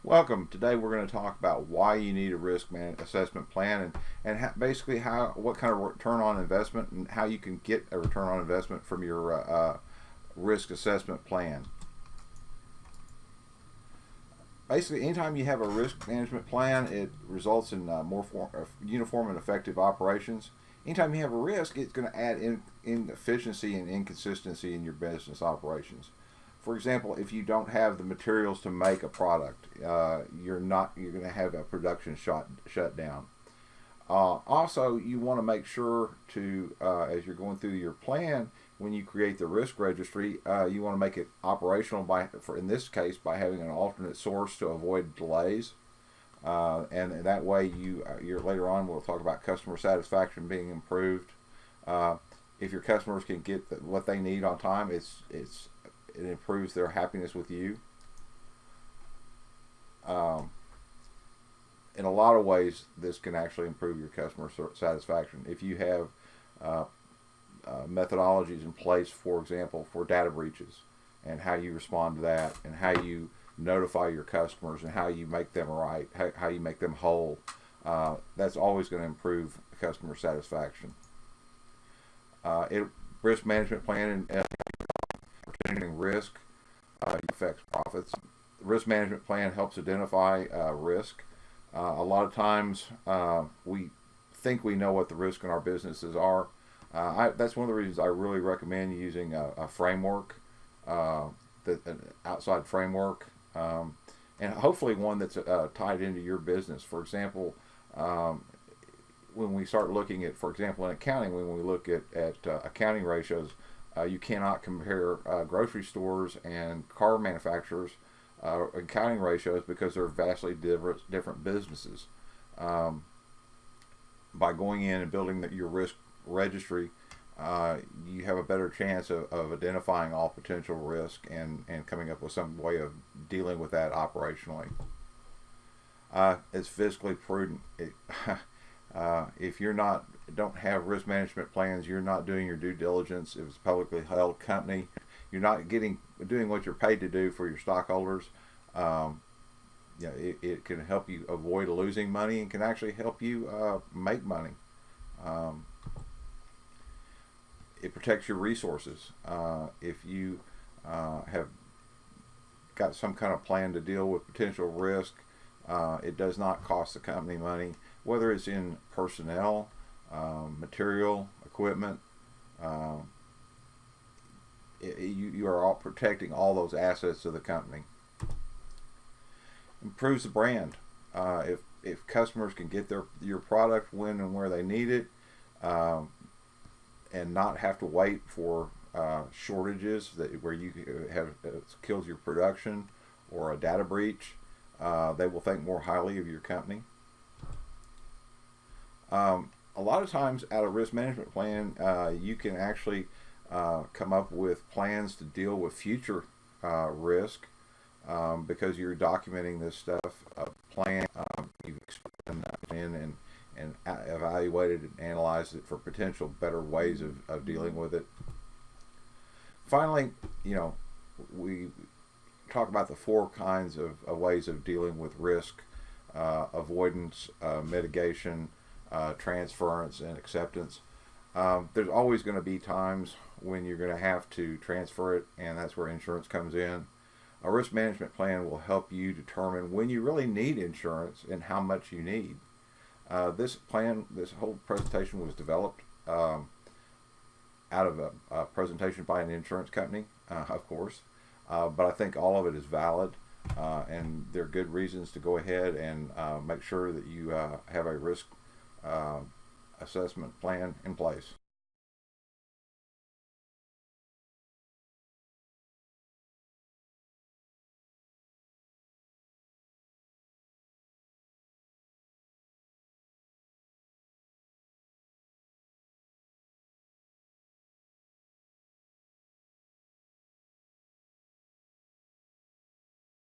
Welcome. Today we're going to talk about why you need a risk assessment plan and basically what kind of return on investment and how you can get a return on investment from your risk assessment plan. Basically, anytime you have a risk management plan, it results in more uniform and effective operations. Anytime you have a risk, it's going to add inefficiency and inconsistency in your business operations. For example, if you don't have the materials to make a product, you're going to have a production shut down. Also, you want to make sure to, as you're going through your plan, when you create the risk registry, you want to make it operational in this case, by having an alternate source to avoid delays. And that way, you're later on we'll talk about customer satisfaction being improved. If your customers can get what they need on time, it improves their happiness with you. In a lot of ways, this can actually improve your customer satisfaction. If you have methodologies in place, for example, for data breaches and how you respond to that and how you notify your customers and how you make them right, how you make them whole, that's always going to improve customer satisfaction. Risk management plan and risk affects profits. The risk management plan helps identify risk. A lot of times we think we know what the risk in our businesses are. That's one of the reasons I really recommend using a framework, an outside framework, and hopefully one that's tied into your business. For example, when we start looking at, for example, in accounting, when we look at accounting ratios, you cannot compare grocery stores and car manufacturers accounting ratios because they're vastly different businesses. By going in and building your risk registry, you have a better chance of identifying all potential risk and coming up with some way of dealing with that operationally. It's fiscally prudent. If you're don't have risk management plans, you're not doing your due diligence. If it's a publicly held company, you're not doing what you're paid to do for your stockholders. It can help you avoid losing money and can actually help you make money. It protects your resources. If you have got some kind of plan to deal with potential risk, it does not cost the company money, whether it's in personnel, material, equipment. You are all protecting all those assets of the company. Improves the brand. If customers can get your product when and where they need it, and not have to wait for shortages where you kills your production or a data breach, they will think more highly of your company. A lot of times out of risk management plan, you can actually come up with plans to deal with future risk because you're documenting this stuff. Plan you've in and evaluated and analyzed it for potential better ways of dealing with it. Finally, we talk about the four kinds of ways of dealing with risk: avoidance, mitigation, transference, and acceptance. There's always going to be times when you're going to have to transfer it, and that's where insurance comes in. A risk management plan will help you determine when you really need insurance and how much you need. This whole presentation was developed out of a presentation by an insurance company, of course, but I think all of it is valid, and there are good reasons to go ahead and make sure that you have a risk assessment plan in place.